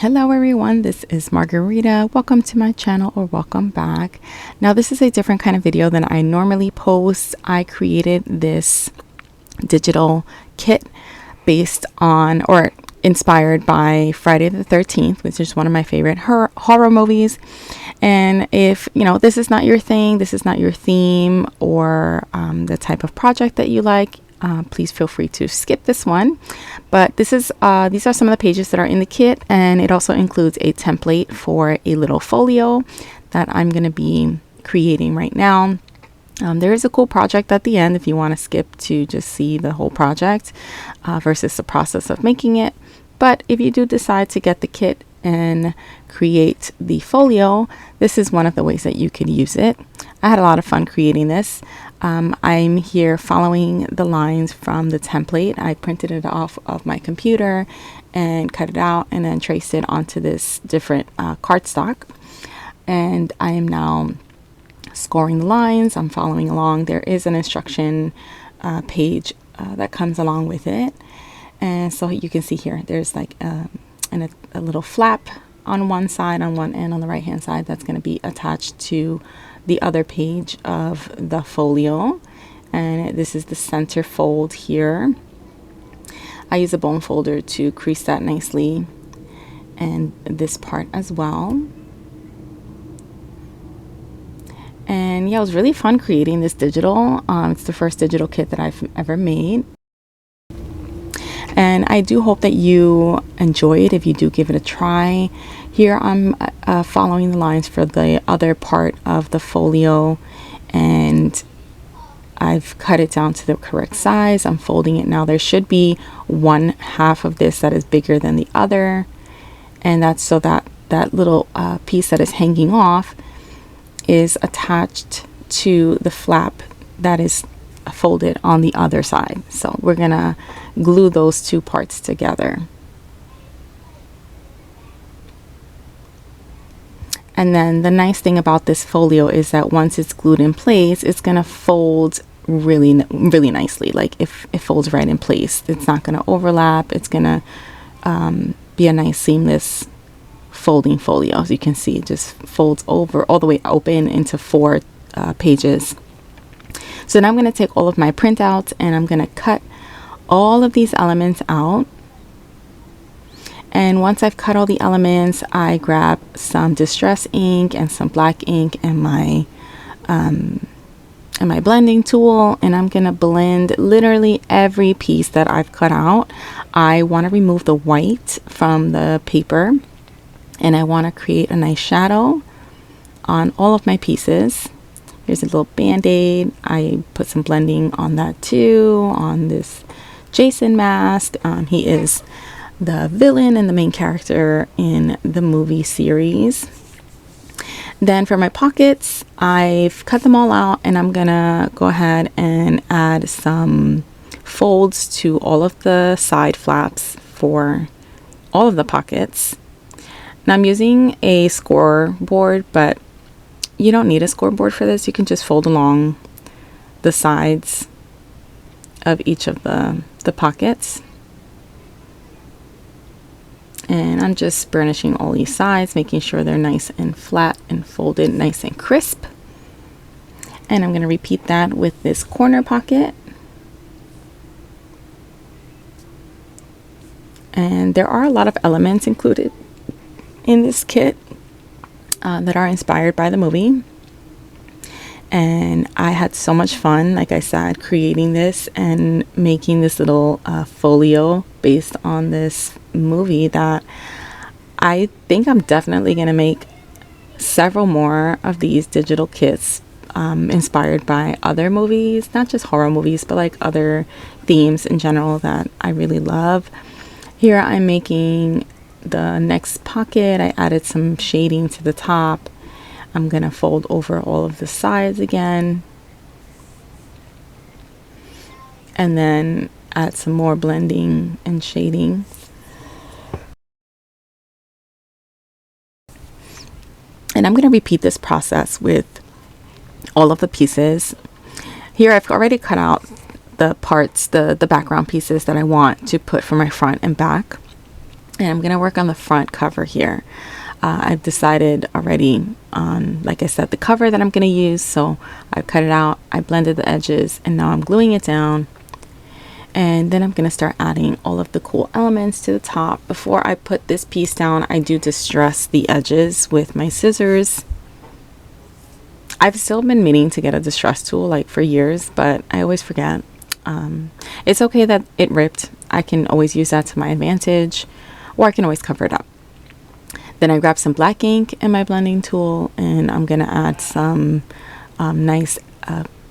Hello everyone, this is Margarita. Welcome to my channel, or welcome back. Now this is a different kind of video than I normally post. I created this digital kit based on or inspired by Friday the 13th, which is one of my favorite horror movies. And if this is not your thing, this is not your theme, or the type of project that you like, please feel free to skip this one. But this is these are some of the pages that are in the kit, and it also includes a template for a little folio that I'm going to be creating right now. There is a cool project at the end if you want to skip to just see the whole project versus the process of making it. But if you do decide to get the kit and create the folio, this is one of the ways that you could use it. I had a lot of fun creating this. I'm here following the lines from the template. I printed it off of my computer and cut it out and then traced it onto this different cardstock. And I am now scoring the lines. I'm following along. There is an instruction page that comes along with it. And so you can see here, there's like a little flap on one side, on one end, on the right hand side, that's going to be attached to the other page of the folio. And this is the center fold here. I use a bone folder to crease that nicely, and this part as well. And yeah, it was really fun creating this digital. It's the first digital kit that I've ever made. And I do hope that you enjoy it if you do give it a try. Here I'm following the lines for the other part of the folio, and I've cut it down to the correct size. I'm folding it now. There should be one half of this that is bigger than the other, and that's so that that little piece that is hanging off is attached to the flap that is folded on the other side. So we're gonna glue those two parts together. And then the nice thing about this folio is that once it's glued in place, it's gonna fold really nicely. Like if it folds right in place, it's not gonna overlap. It's gonna be a nice seamless folding folio. As you can see, it just folds over all the way open into 4 pages. So now I'm going to take all of my printouts and I'm going to cut all of these elements out. And once I've cut all the elements, I grab some distress ink and some black ink and my blending tool, and I'm going to blend literally every piece that I've cut out. I want to remove the white from the paper, and I want to create a nice shadow on all of my pieces. Here's a little band-aid. I put some blending on that too, on this Jason mask. He is the villain and the main character in the movie series. Then for my pockets, I've cut them all out, and I'm gonna go ahead and add some folds to all of the side flaps for all of the pockets. Now I'm using a scoreboard, but you don't need a scoreboard for this. You can just fold along the sides of each of the pockets. And I'm just burnishing all these sides, making sure they're nice and flat and folded nice and crisp. And I'm going to repeat that with this corner pocket. And there are a lot of elements included in this kit that are inspired by the movie, and I had so much fun, like I said, creating this and making this little folio based on this movie, that I think I'm definitely going to make several more of these digital kits inspired by other movies, not just horror movies, but like other themes in general that I really love. Here I'm making the next pocket. I added some shading to the top. I'm gonna fold over all of the sides again, and then add some more blending and shading. And I'm gonna repeat this process with all of the pieces. Here I've already cut out the parts, the background pieces that I want to put for my front and back. And I'm going to work on the front cover here. I've decided already on, like I said, the cover that I'm going to use. So I cut it out, I blended the edges, and now I'm gluing it down. And then I'm going to start adding all of the cool elements to the top. Before I put this piece down, I do distress the edges with my scissors. I've still been meaning to get a distress tool like for years, but I always forget. It's okay that it ripped. I can always use that to my advantage, or I can always cover it up. Then I grab some black ink and my blending tool, and I'm going to add some nice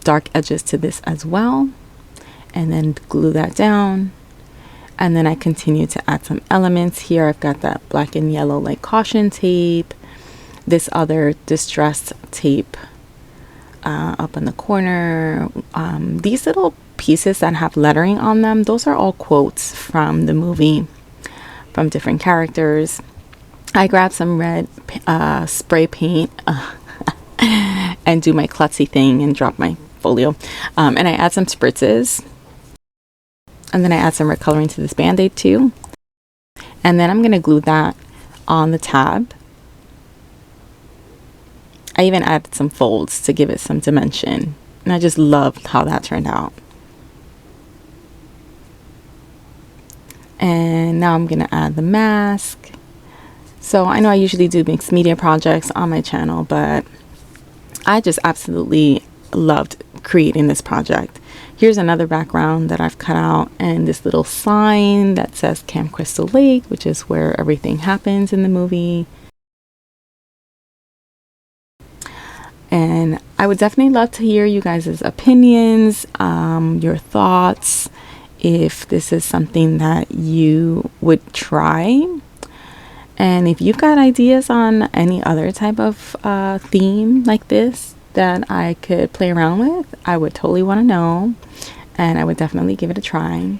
dark edges to this as well, and then glue that down. And then I continue to add some elements here. I've got that black and yellow like caution tape, this other distressed tape up in the corner. These little pieces that have lettering on them, those are all quotes from the movie, from different characters. I grab some red spray paint and do my klutzy thing and drop my folio. And I add some spritzes. And then I add some red coloring to this band-aid too. And then I'm going to glue that on the tab. I even added some folds to give it some dimension. And I just loved how that turned out. And now I'm going to add the mask. So I know I usually do mixed media projects on my channel, but I just absolutely loved creating this project. Here's another background that I've cut out, and this little sign that says Camp Crystal Lake, which is where everything happens in the movie. And I would definitely love to hear you guys' opinions, your thoughts, if this is something that you would try. And if you've got ideas on any other type of theme like this that I could play around with, I would totally want to know, and I would definitely give it a try.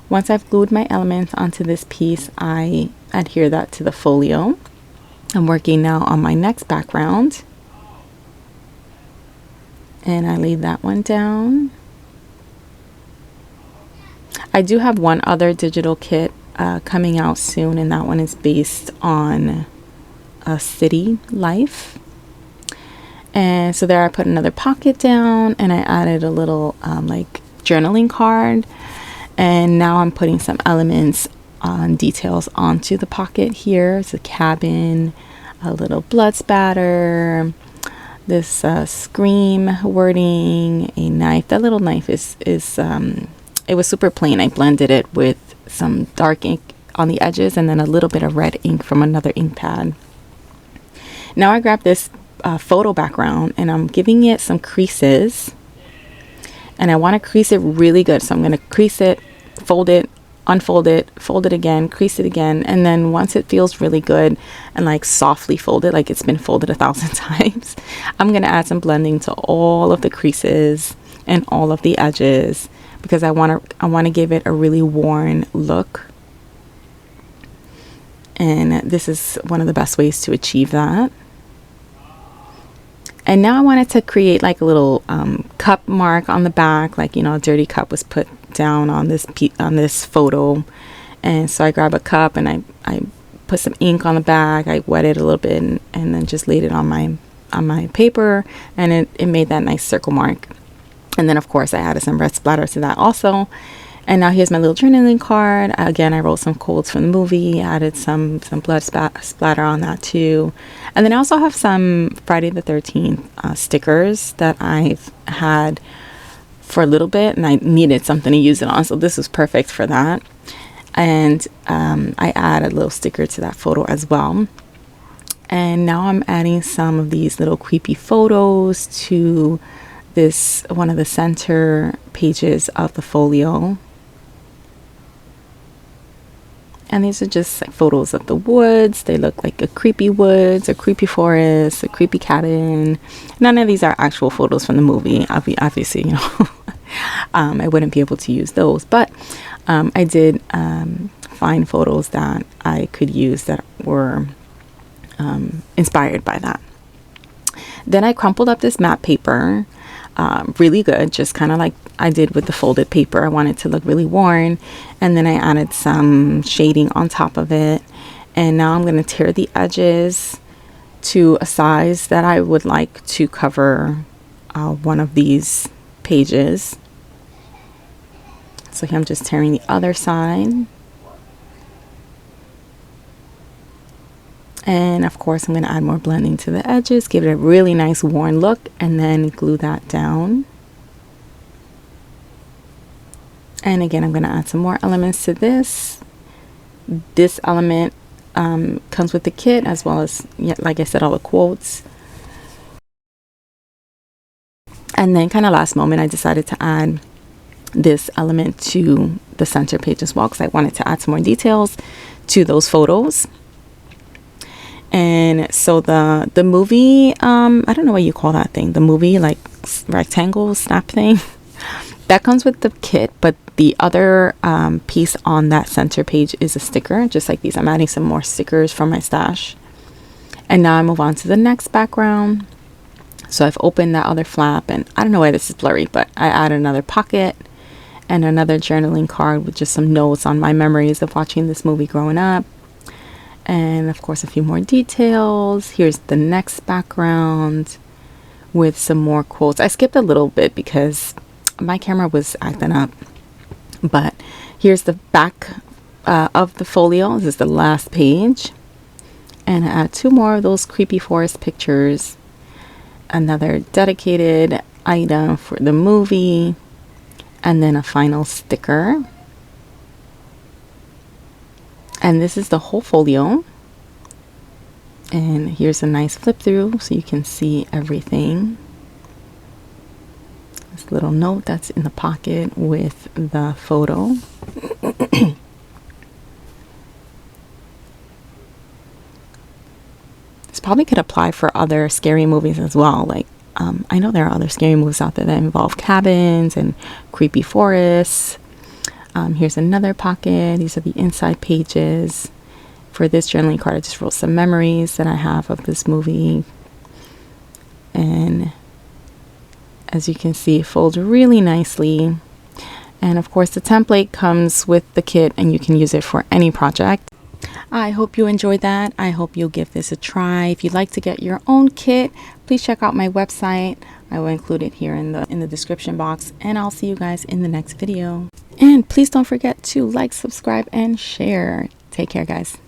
Once I've glued my elements onto this piece, I adhere that to the folio. I'm working now on my next background, and I lay that one down. I do have one other digital kit coming out soon, and that one is based on a city life. And so there I put another pocket down, and I added a little like journaling card, and now I'm putting some elements on details onto the pocket here. It's a cabin, a little blood spatter, this scream wording, a knife. That little knife is it was super plain. I blended it with some dark ink on the edges and then a little bit of red ink from another ink pad. Now I grab this photo background, and I'm giving it some creases, and I want to crease it really good. So I'm going to crease it, fold it, unfold it, fold it again, crease it again, and then once it feels really good and like softly folded, like it's been folded 1,000 times, I'm going to add some blending to all of the creases and all of the edges, because I want to give it a really worn look. And this is one of the best ways to achieve that. And now I wanted to create like a little cup mark on the back, like, you know, a dirty cup was put down on this photo. And so I grab a cup and I put some ink on the back. I wet it a little bit and then just laid it on my paper, and it made that nice circle mark. And then of course I added some red splatter to that also. And now here's my little journaling card. Again, I wrote some quotes from the movie, added some blood splatter on that too. And then I also have some Friday the 13th stickers that I've had for a little bit, and I needed something to use it on. So this was perfect for that. And I added a little sticker to that photo as well. And now I'm adding some of these little creepy photos to this one of the center pages of the folio. And these are just like photos of the woods. They look like a creepy woods, a creepy forest, a creepy cabin. None of these are actual photos from the movie. Obviously, you know, I wouldn't be able to use those. But I did find photos that I could use that were inspired by that. Then I crumpled up this matte paper. really good, just kind of like I did with the folded paper. I want it to look really worn, and then I added some shading on top of it. And now I'm going to tear the edges to a size that I would like to cover one of these pages. So here I'm just tearing the other side. And of course I'm going to add more blending to the edges, give it a really nice worn look, and then glue that down. And again, I'm going to add some more elements to this. This element comes with the kit, as well as, like I said, all the quotes. And then kind of last moment, I decided to add this element to the center page as well, because I wanted to add some more details to those photos. And so the movie, I don't know what you call that thing, the movie like rectangle snap thing, that comes with the kit, but the other piece on that center page is a sticker, just like these. I'm adding some more stickers from my stash. And now I move on to the next background. So I've opened that other flap, and I don't know why this is blurry, but I add another pocket and another journaling card with just some notes on my memories of watching this movie growing up. And of course, a few more details. Here's the next background with some more quotes. I skipped a little bit because my camera was acting up. But here's the back of the folio. This is the last page. And I add two more of those creepy forest pictures. Another dedicated item for the movie. And then a final sticker. And this is the whole folio. And here's a nice flip through so you can see everything. This little note that's in the pocket with the photo. This probably could apply for other scary movies as well. Like, I know there are other scary movies out there that involve cabins and creepy forests. Here's another pocket. These are the inside pages. For this journaling card, I just wrote some memories that I have of this movie. And as you can see, it folds really nicely. And of course, the template comes with the kit, and you can use it for any project. I hope you enjoyed that. I hope you'll give this a try. If you'd like to get your own kit, please check out my website. I will include it here in the description box, and I'll see you guys in the next video. And please don't forget to like, subscribe, and share. Take care, guys.